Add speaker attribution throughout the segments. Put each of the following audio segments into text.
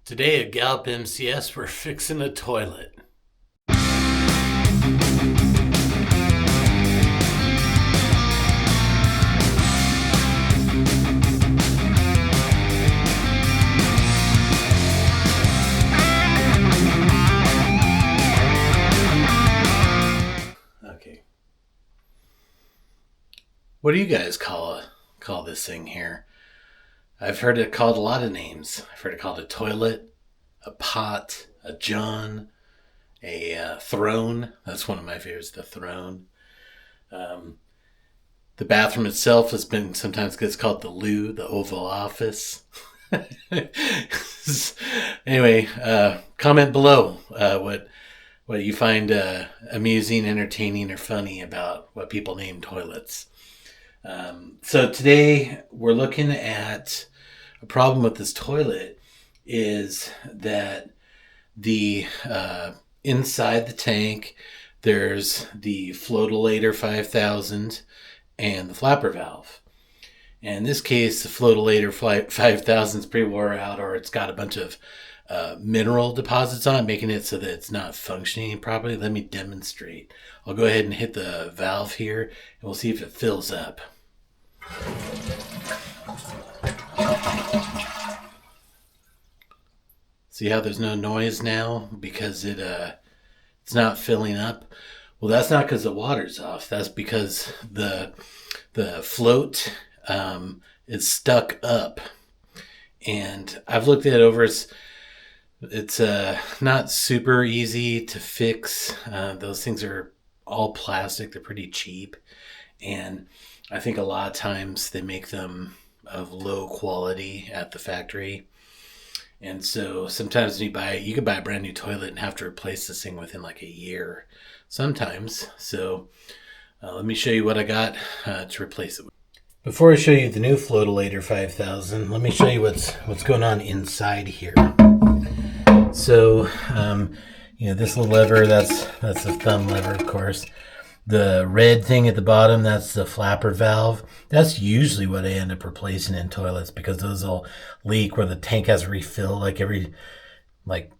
Speaker 1: Today at Gallup MCS, we're fixing a toilet. Okay. What do you guys call this thing here? I've heard it called a lot of names. I've heard it called a toilet, a pot, a john, a throne. That's one of my favorites, the throne. The bathroom itself sometimes gets called the loo, the Oval Office. Anyway, comment below what you find amusing, entertaining, or funny about what people name toilets. So today we're looking at a problem with this toilet is that the inside the tank there's the Floatilator 5000 and the flapper valve. And in this case, the Floatilator 5000 is pretty wore out, or it's got a bunch of mineral deposits on it, making it so that it's not functioning properly. Let me demonstrate. I'll go ahead and hit the valve here, and we'll see if it fills up. See how there's no noise now because it's not filling up? Well, that's not because the water's off. That's because the float is stuck up. And I've looked it over. It's not super easy to fix. Those things are all plastic. They're pretty cheap. And I think a lot of times they make them of low quality at the factory. And so sometimes when you could buy a brand new toilet and have to replace this thing within like a year sometimes. So let me show you what I got to replace it with. Before I show you the new Floatilator 5000, let me show you what's going on inside here. So, this little lever, that's the thumb lever, of course. The red thing at the bottom, that's the flapper valve. That's usually what I end up replacing in toilets because those will leak where the tank has to refill every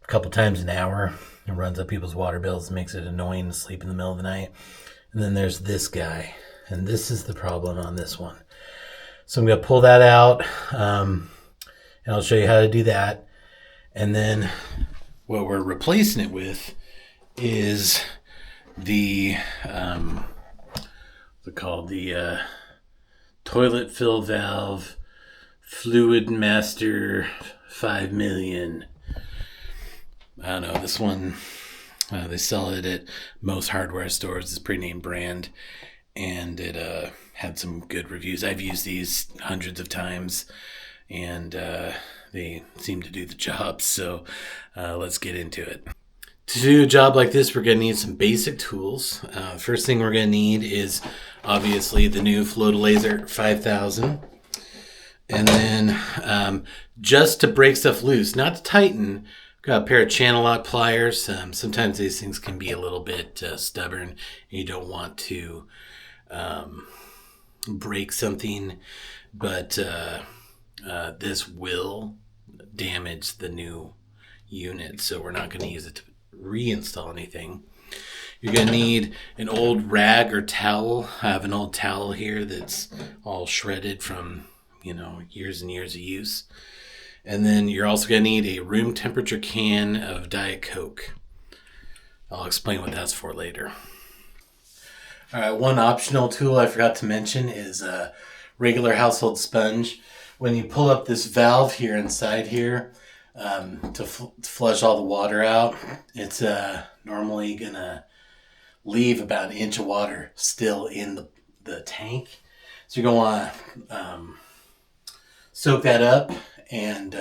Speaker 1: couple times an hour. It runs up people's water bills and makes it annoying to sleep in the middle of the night. And then there's this guy, and this is the problem on this one. So I'm going to pull that out, and I'll show you how to do that. And then what we're replacing it with is the toilet fill valve Fluid Master 5 million. I don't know, this one they sell it at most hardware stores. It's a pre-named brand, and it had some good reviews. I've used these hundreds of times, and they seem to do the job. So let's get into it. To do a job like this, we're going to need some basic tools. First thing we're going to need is obviously the new Floatilator 5000. And then just to break stuff loose, not to tighten, I've got a pair of channel lock pliers. Sometimes these things can be a little bit stubborn, and you don't want to break something, but this will damage the new unit, so we're not going to use it to reinstall anything. You're going to need an old rag or towel. I have an old towel here that's all shredded from, years and years of use. And then you're also going to need a room temperature can of Diet Coke. I'll explain what that's for later. All right, one optional tool I forgot to mention is a regular household sponge. When you pull up this valve here inside here, to flush all the water out, it's normally gonna leave about an inch of water still in the tank. So you're gonna want to soak that up and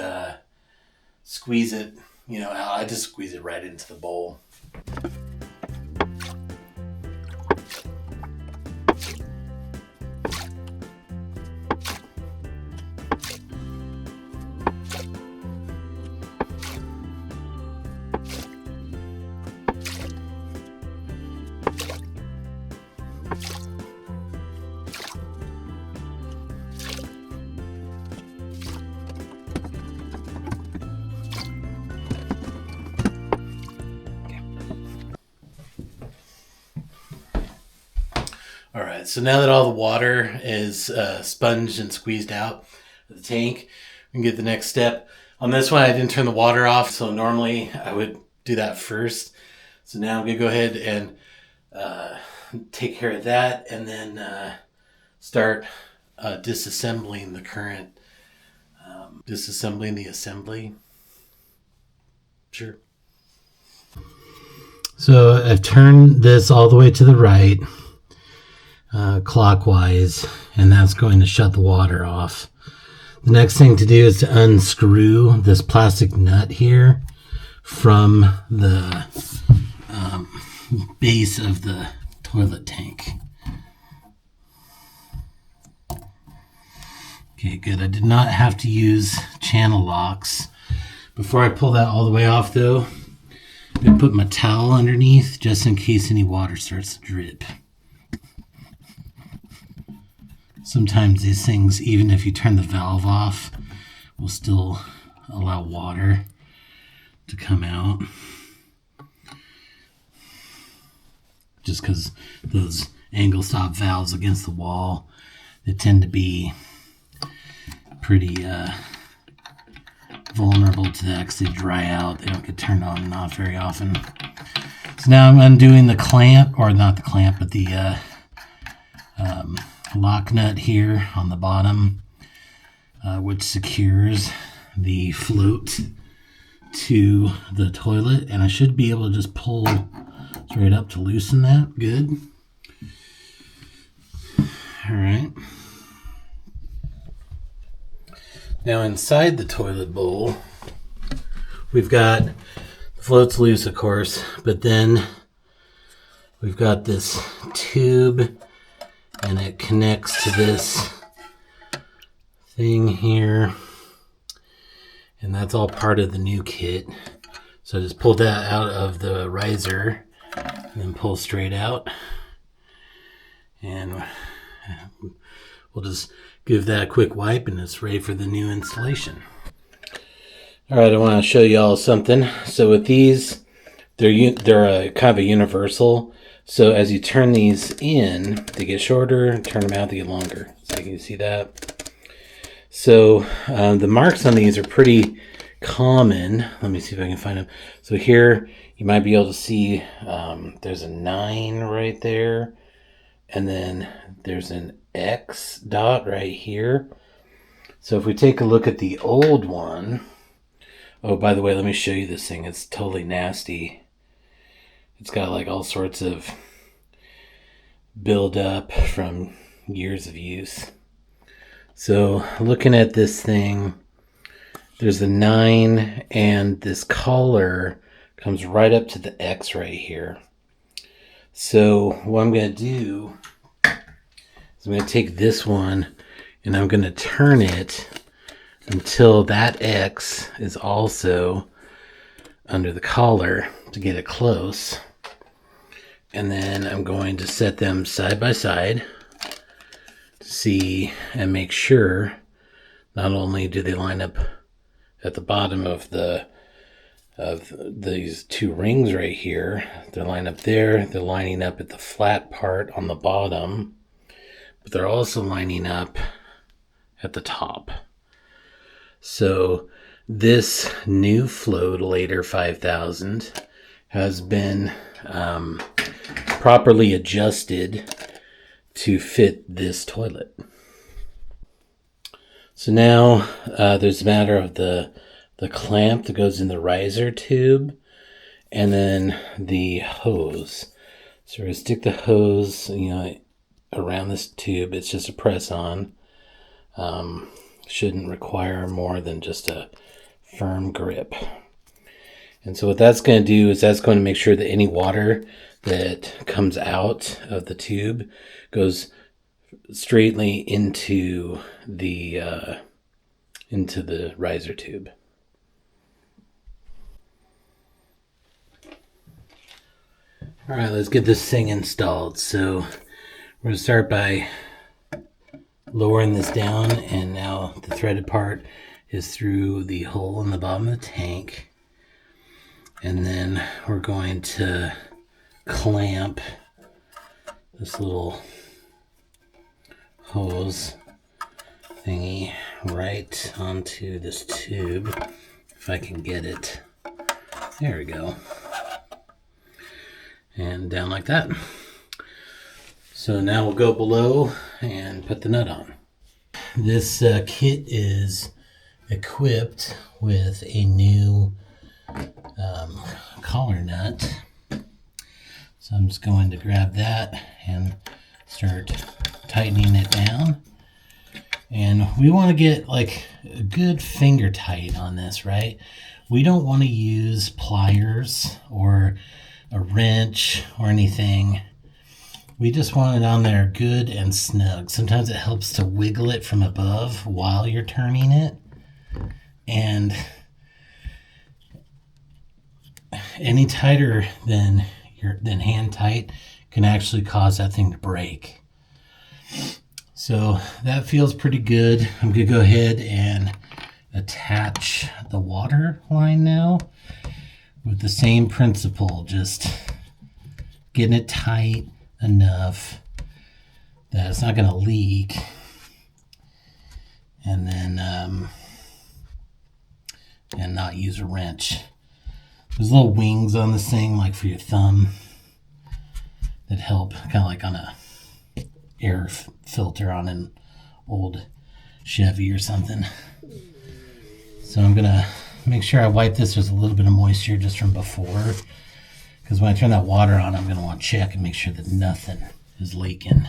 Speaker 1: squeeze it, out. I just squeeze it right into the bowl. All right, so now that all the water is sponged and squeezed out of the tank, we can get the next step. On this one, I didn't turn the water off, so normally I would do that first. So now I'm going to go ahead and take care of that, and then start disassembling the current, disassembling the assembly. Sure. So I've turned this all the way to the right, clockwise, and that's going to shut the water off. The next thing to do is to unscrew this plastic nut here from the base of the toilet tank. Okay, good. I did not have to use channel locks. Before I pull that all the way off, though, I put my towel underneath just in case any water starts to drip. Sometimes these things, even if you turn the valve off, will still allow water to come out. Just because those angle stop valves against the wall, they tend to be pretty vulnerable to that because they dry out. They don't get turned on and off very often. So now I'm undoing the clamp, or not the clamp, but the lock nut here on the bottom, which secures the float to the toilet, and I should be able to just pull straight up to loosen that. Good. All right. Now inside the toilet bowl, we've got the float's loose, of course, but then we've got this tube, and it connects to this thing here, and that's all part of the new kit. So I just pulled that out of the riser and then pull straight out, and we'll just give that a quick wipe, and it's ready for the new installation. All right, I want to show you all something. So with these, they're a kind of a universal. So as you turn these in, they get shorter, turn them out, they get longer. So you can see that. So the marks on these are pretty common. Let me see if I can find them. So here you might be able to see there's a 9 right there, and then there's an X dot right here. So if we take a look at the old one, oh, by the way, let me show you this thing. It's totally nasty. It's got like all sorts of buildup from years of use. So looking at this thing, there's a 9, and this collar comes right up to the X right here. So what I'm going to do is I'm going to take this one and I'm going to turn it until that X is also under the collar to get it close. And then I'm going to set them side by side to see and make sure not only do they line up at the bottom of these 2 rings right here, they're lined up there, they're lining up at the flat part on the bottom, but they're also lining up at the top. So this new Floatolator 5000 has been properly adjusted to fit this toilet. So now there's a matter of the clamp that goes in the riser tube, and then the hose. So we're going to stick the hose, around this tube. It's just a press on. Shouldn't require more than just a firm grip. And so what that's going to do is that's going to make sure that any water that comes out of the tube goes straightly into the riser tube. All right, let's get this thing installed. So we're going to start by lowering this down, and now the threaded part is through the hole in the bottom of the tank. And then we're going to clamp this little hose thingy right onto this tube, if I can get it. There we go. And down like that. So now we'll go below and put the nut on. This kit is equipped with a new collar nut. So I'm just going to grab that and start tightening it down. And we want to get like a good finger tight on this, right? We don't want to use pliers or a wrench or anything. We just want it on there good and snug. Sometimes it helps to wiggle it from above while you're turning it. And any tighter than hand tight can actually cause that thing to break. So that feels pretty good. I'm going to go ahead and attach the water line now with the same principle, just getting it tight enough that it's not going to leak. And then and not use a wrench. There's little wings on this thing, like for your thumb, that help, kind of like on a air filter on an old Chevy or something. So I'm gonna make sure I wipe this. There's a little bit of moisture just from before, because when I turn that water on, I'm gonna want to check and make sure that nothing is leaking.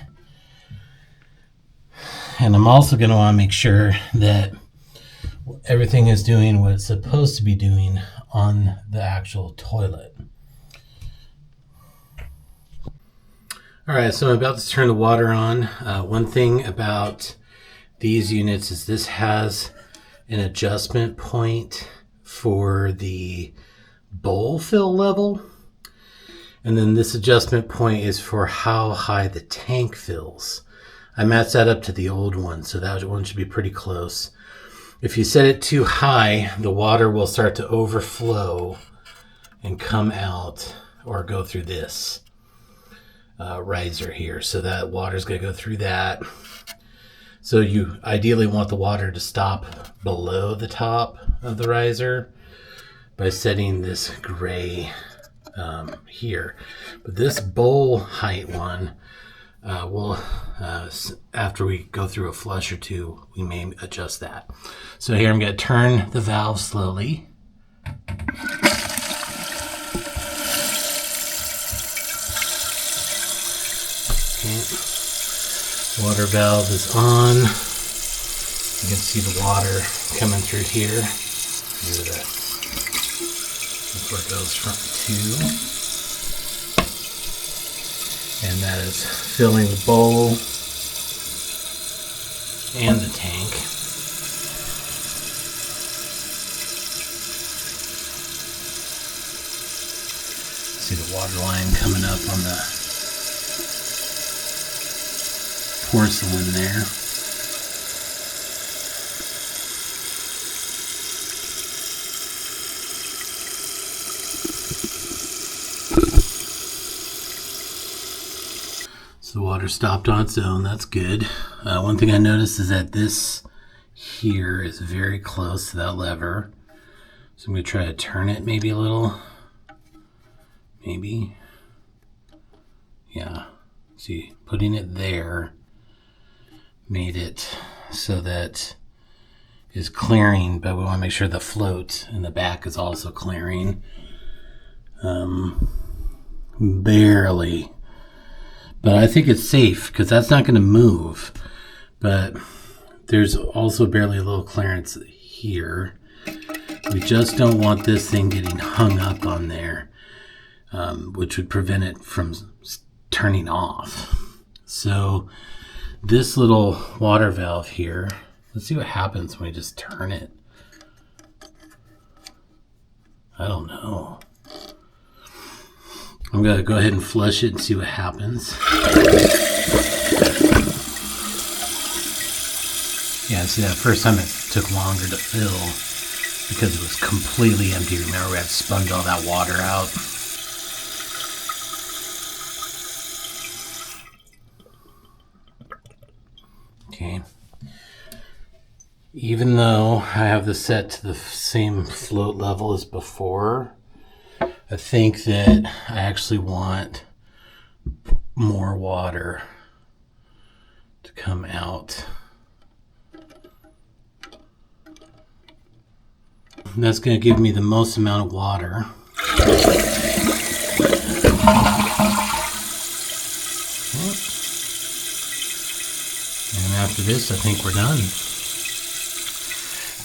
Speaker 1: And I'm also gonna want to make sure that everything is doing what it's supposed to be doing on the actual toilet. All right, so I'm about to turn the water on. One thing about these units is this has an adjustment point for the bowl fill level. And then this adjustment point is for how high the tank fills. I matched that up to the old one, so that one should be pretty close. If you set it too high, the water will start to overflow and come out or go through this riser here. So that water's going to go through that. So you ideally want the water to stop below the top of the riser by setting this gray here. But this bowl height one, will after we go through a flush or two, we may adjust that. So here I'm going to turn the valve slowly. Okay. Water valve is on. You can see the water coming through here. That's where it goes from to. And that is filling the bowl and the tank. See the water line coming up on the porcelain there. So the water stopped on its own. That's good. One thing I noticed is that this here is very close to that lever. So I'm going to try to turn it maybe a little. Maybe. Yeah. See, putting it there made it so that it's clearing, but we want to make sure the float in the back is also clearing. Barely. But I think it's safe because that's not going to move. But there's also barely a little clearance here. We just don't want this thing getting hung up on there, which would prevent it from turning off. So this little water valve here, let's see what happens when we just turn it. I don't know. I'm going to go ahead and flush it and see what happens. Yeah, see, that first time it took longer to fill because it was completely empty. Remember, we had to sponge all that water out. Okay. Even though I have this set to the same float level as before, I think that I actually want more water to come out. And that's going to give me the most amount of water. And after this, I think we're done.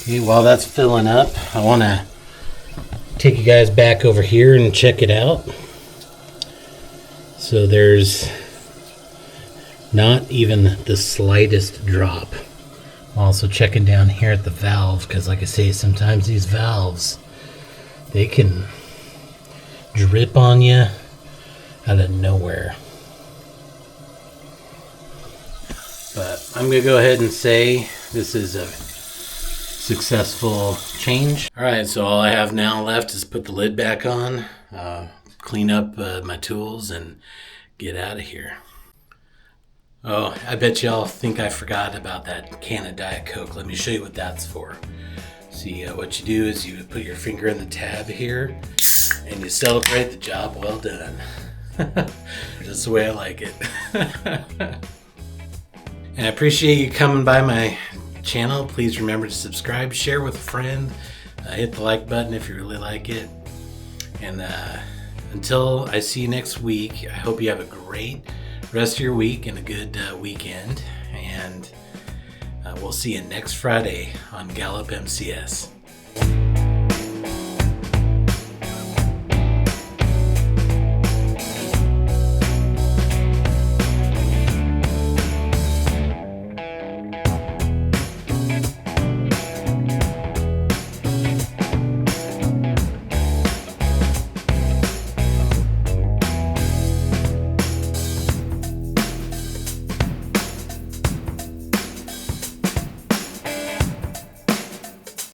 Speaker 1: Okay, while that's filling up, I want to take you guys back over here and check it out. So there's not even the slightest drop. I'm also checking down here at the valve because, like I say, sometimes these valves, they can drip on you out of nowhere. But I'm going to go ahead and say this is a successful change. Alright, so all I have now left is put the lid back on, clean up my tools, and get out of here. Oh, I bet y'all think I forgot about that can of Diet Coke. Let me show you what that's for. See, what you do is you put your finger in the tab here, and you celebrate the job well done. Just the way I like it. And I appreciate you coming by my channel. Please remember to subscribe, share with a friend, hit the like button if you really like it. And until I see you next week, I hope you have a great rest of your week and a good weekend. And we'll see you next Friday on Gallup MCS.